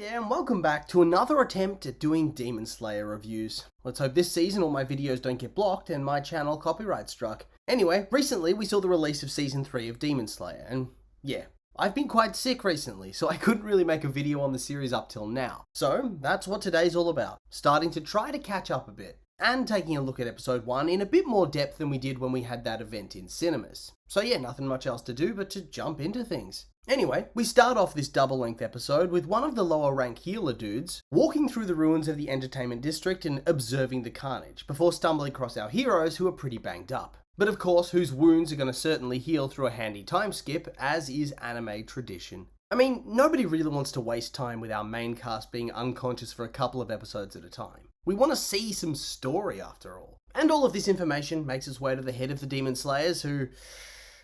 there and welcome back to another attempt at doing Demon Slayer reviews. Let's hope this season all my videos don't get blocked and my channel copyright struck. Anyway, recently we saw the release of Season 3 of Demon Slayer and yeah, I've been quite sick recently, so I couldn't really make a video on the series up till now. So that's what today's all about, starting to try to catch up a bit and taking a look at episode 1 in a bit more depth than we did when we had that event in cinemas. So yeah, nothing much else to do but to jump into things. Anyway, we start off this double-length episode with one of the lower-rank healer dudes walking through the ruins of the entertainment district and observing the carnage, before stumbling across our heroes who are pretty banged up. But of course, whose wounds are going to certainly heal through a handy time skip, as is anime tradition. I mean, nobody really wants to waste time with our main cast being unconscious for a couple of episodes at a time. We want to see some story after all. And all of this information makes its way to the head of the Demon Slayers who...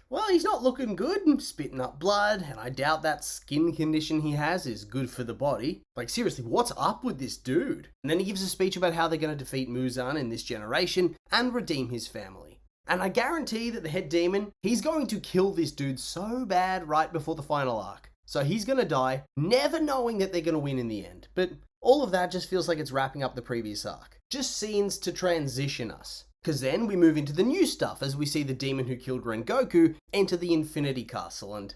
well, he's not looking good, spitting up blood, and I doubt that skin condition he has is good for the body. Like, seriously, what's up with this dude? And then he gives a speech about how they're going to defeat Muzan in this generation and redeem his family. And I guarantee that the head demon, he's going to kill this dude so bad right before the final arc. So he's going to die, never knowing that they're going to win in the end. But all of that just feels like it's wrapping up the previous arc. Just scenes to transition us. Because then we move into the new stuff as we see the demon who killed Rengoku enter the Infinity Castle, and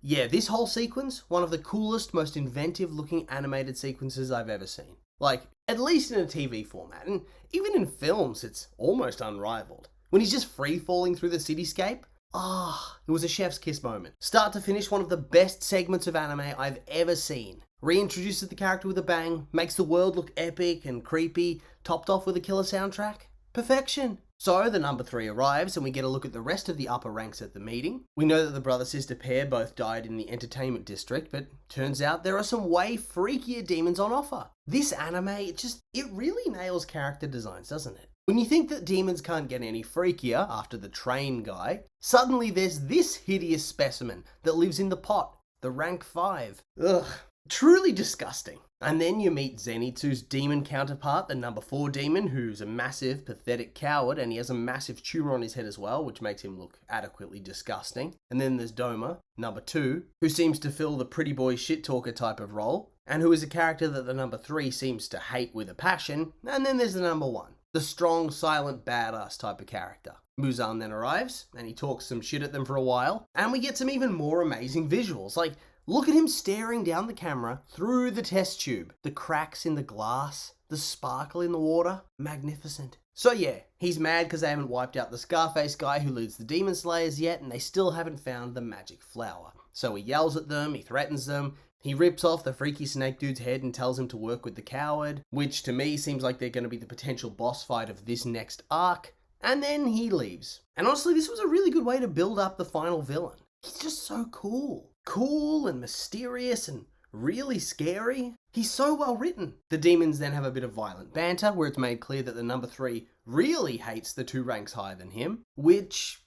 yeah, this whole sequence, one of the coolest, most inventive looking animated sequences I've ever seen. Like, at least in a TV format, and even in films it's almost unrivaled. When he's just free falling through the cityscape, it was a chef's kiss moment. Start to finish, one of the best segments of anime I've ever seen. Reintroduces the character with a bang, makes the world look epic and creepy, topped off with a killer soundtrack. Perfection. So the number 3 arrives and we get a look at the rest of the upper ranks at the meeting. We know that the brother-sister pair both died in the entertainment district, but turns out there are some way freakier demons on offer. This anime, it really nails character designs, doesn't it? When you think that demons can't get any freakier after the train guy, suddenly there's this hideous specimen that lives in the pot, the rank 5. Ugh. Truly disgusting. And then you meet Zenitsu's demon counterpart, the number 4 demon, who's a massive, pathetic coward, and he has a massive tumor on his head as well, which makes him look adequately disgusting. And then there's Doma, number 2, who seems to fill the pretty boy shit-talker type of role, and who is a character that the number 3 seems to hate with a passion. And then there's the number 1, the strong, silent, badass type of character. Muzan then arrives, and he talks some shit at them for a while, and we get some even more amazing visuals, like, look at him staring down the camera through the test tube. The cracks in the glass, the sparkle in the water. Magnificent. So yeah, he's mad because they haven't wiped out the Scarface guy who leads the Demon Slayers yet, and they still haven't found the magic flower. So he yells at them, he threatens them, he rips off the freaky snake dude's head and tells him to work with the coward, which to me seems like they're going to be the potential boss fight of this next arc. And then he leaves. And honestly, this was a really good way to build up the final villain. He's just so cool. Cool and mysterious and really scary. He's so well written. The demons then have a bit of violent banter where it's made clear that the number 3 really hates the 2 ranks higher than him, which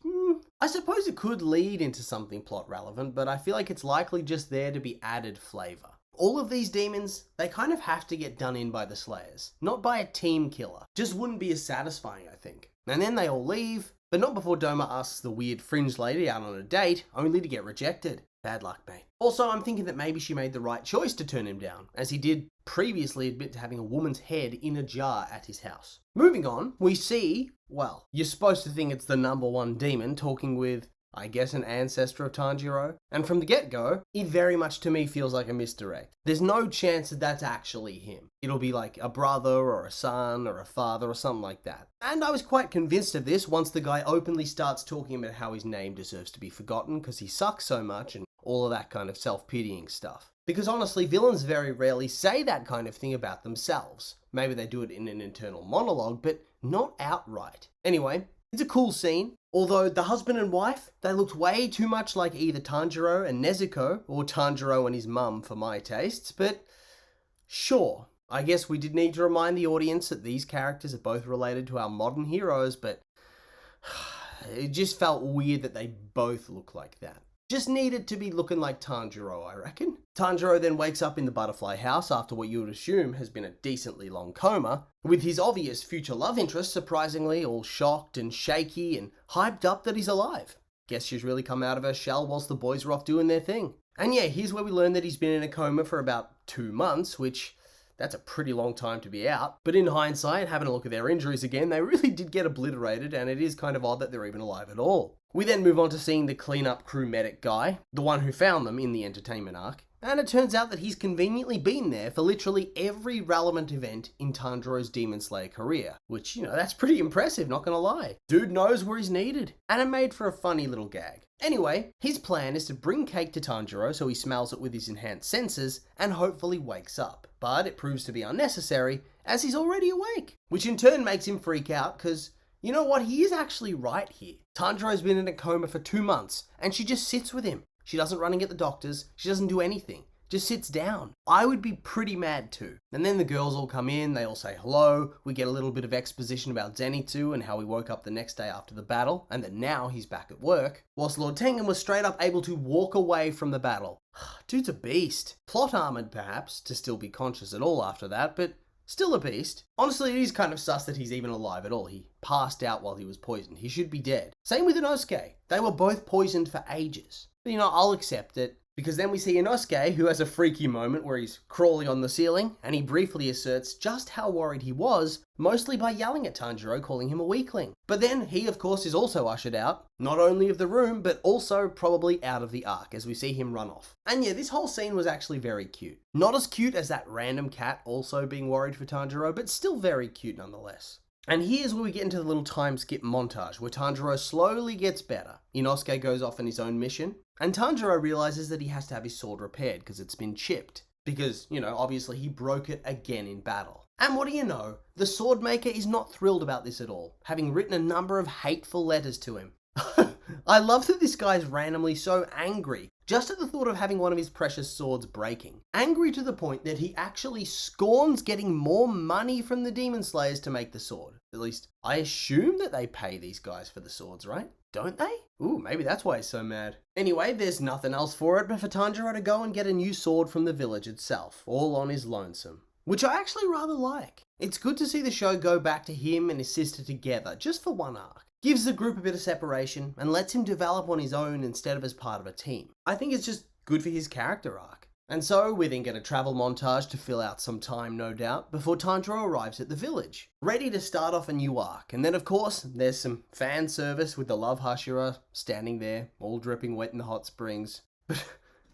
I suppose it could lead into something plot relevant, but I feel like it's likely just there to be added flavor. All of these demons, they kind of have to get done in by the Slayers, not by a team killer. Just wouldn't be as satisfying, I think. And then they all leave, but not before Doma asks the weird fringe lady out on a date, only to get rejected. Bad luck, mate. Also, I'm thinking that maybe she made the right choice to turn him down, as he did previously admit to having a woman's head in a jar at his house. Moving on, we see, well, you're supposed to think it's the number 1 demon talking with, I guess, an ancestor of Tanjiro. And from the get-go, it very much to me feels like a misdirect. There's no chance that that's actually him. It'll be like a brother or a son or a father or something like that. And I was quite convinced of this once the guy openly starts talking about how his name deserves to be forgotten because he sucks so much and all of that kind of self-pitying stuff. Because honestly, villains very rarely say that kind of thing about themselves. Maybe they do it in an internal monologue, but not outright. Anyway, it's a cool scene. Although the husband and wife, they looked way too much like either Tanjiro and Nezuko, or Tanjiro and his mum for my tastes, but sure. I guess we did need to remind the audience that these characters are both related to our modern heroes, but it just felt weird that they both look like that. Just needed to be looking like Tanjiro, I reckon. Tanjiro then wakes up in the butterfly house after what you would assume has been a decently long coma, with his obvious future love interest surprisingly all shocked and shaky and hyped up that he's alive. Guess she's really come out of her shell whilst the boys are off doing their thing. And yeah, here's where we learn that he's been in a coma for about 2 months, which that's a pretty long time to be out. But in hindsight, having a look at their injuries again, they really did get obliterated, and it is kind of odd that they're even alive at all. We then move on to seeing the cleanup crew medic guy, the one who found them in the entertainment arc. And it turns out that he's conveniently been there for literally every relevant event in Tanjiro's Demon Slayer career. Which, that's pretty impressive, not gonna lie. Dude knows where he's needed. And it made for a funny little gag. Anyway, his plan is to bring cake to Tanjiro so he smells it with his enhanced senses and hopefully wakes up. But it proves to be unnecessary as he's already awake. Which in turn makes him freak out because, you know what, he is actually right here. Tanjiro's been in a coma for 2 months and she just sits with him. She doesn't run and get the doctors, she doesn't do anything, just sits down. I would be pretty mad too. And then the girls all come in, they all say hello, we get a little bit of exposition about Zenitsu and how he woke up the next day after the battle, and that now he's back at work, whilst Lord Tengen was straight up able to walk away from the battle. Dude's a beast. Plot armored perhaps, to still be conscious at all after that, but still a beast. Honestly, it is kind of sus that he's even alive at all. He passed out while he was poisoned. He should be dead. Same with Inosuke. They were both poisoned for ages. But I'll accept it, because then we see Inosuke, who has a freaky moment where he's crawling on the ceiling, and he briefly asserts just how worried he was, mostly by yelling at Tanjiro, calling him a weakling. But then he, of course, is also ushered out, not only of the room, but also probably out of the arc, as we see him run off. And yeah, this whole scene was actually very cute. Not as cute as that random cat also being worried for Tanjiro, but still very cute nonetheless. And here's where we get into the little time skip montage, where Tanjiro slowly gets better. Inosuke goes off on his own mission, and Tanjiro realizes that he has to have his sword repaired because it's been chipped. Because, obviously he broke it again in battle. And what do you know, the sword maker is not thrilled about this at all, having written a number of hateful letters to him. I love that this guy's randomly so angry, just at the thought of having one of his precious swords breaking. Angry to the point that he actually scorns getting more money from the Demon Slayers to make the sword. At least, I assume that they pay these guys for the swords, right? Don't they? Ooh, maybe that's why he's so mad. Anyway, there's nothing else for it but for Tanjiro to go and get a new sword from the village itself, all on his lonesome. Which I actually rather like. It's good to see the show go back to him and his sister together, just for one arc. Gives the group a bit of separation and lets him develop on his own instead of as part of a team. I think it's just good for his character arc. And so we then get a travel montage to fill out some time, no doubt, before Tanjiro arrives at the village, ready to start off a new arc. And then of course, there's some fan service with the Love Hashira standing there, all dripping wet in the hot springs.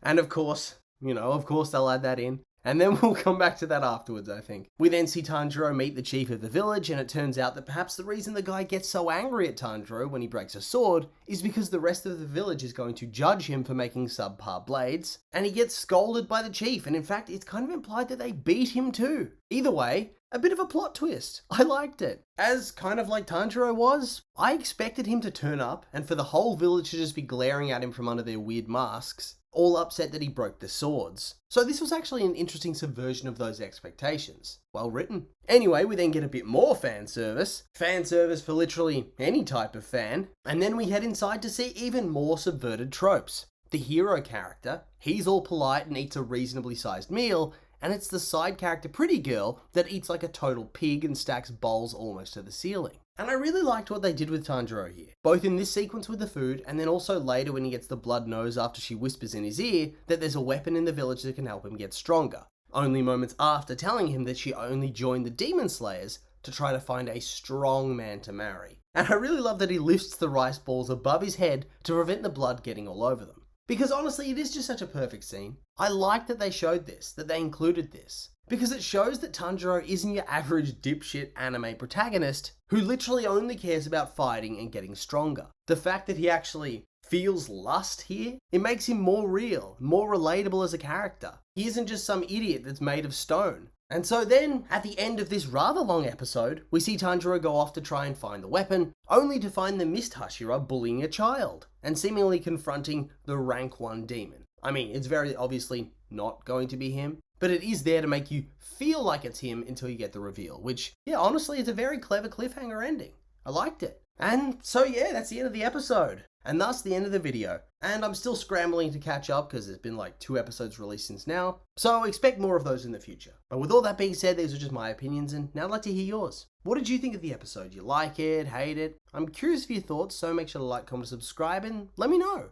And of course, they'll add that in. And then we'll come back to that afterwards, I think. We then see Tanjiro meet the chief of the village, and it turns out that perhaps the reason the guy gets so angry at Tanjiro when he breaks a sword is because the rest of the village is going to judge him for making subpar blades, and he gets scolded by the chief, and in fact, it's kind of implied that they beat him too. Either way, a bit of a plot twist. I liked it. As kind of like Tanjiro was, I expected him to turn up, and for the whole village to just be glaring at him from under their weird masks, all upset that he broke the swords. So this was actually an interesting subversion of those expectations. Well written. Anyway, we then get a bit more fan service. Fan service for literally any type of fan. And then we head inside to see even more subverted tropes. The hero character, he's all polite and eats a reasonably sized meal, and it's the side character pretty girl that eats like a total pig and stacks bowls almost to the ceiling. And I really liked what they did with Tanjiro here, both in this sequence with the food and then also later when he gets the blood nose after she whispers in his ear that there's a weapon in the village that can help him get stronger. Only moments after telling him that she only joined the Demon Slayers to try to find a strong man to marry. And I really love that he lifts the rice balls above his head to prevent the blood getting all over them. Because honestly, it is just such a perfect scene. I like that they showed this, that they included this. Because it shows that Tanjiro isn't your average dipshit anime protagonist who literally only cares about fighting and getting stronger. The fact that he actually feels lust here, it makes him more real, more relatable as a character. He isn't just some idiot that's made of stone. And so then, at the end of this rather long episode, we see Tanjiro go off to try and find the weapon, only to find the Mist Hashira bullying a child, and seemingly confronting the rank 1 demon. I mean, it's very obviously not going to be him, but it is there to make you feel like it's him until you get the reveal, which, yeah, honestly, is a very clever cliffhanger ending. I liked it. And so yeah, that's the end of the episode. And thus the end of the video. And I'm still scrambling to catch up because there's been like 2 episodes released since now. So expect more of those in the future. But with all that being said, these are just my opinions and now I'd like to hear yours. What did you think of the episode? You like it? Hate it? I'm curious for your thoughts, so make sure to like, comment, subscribe and let me know.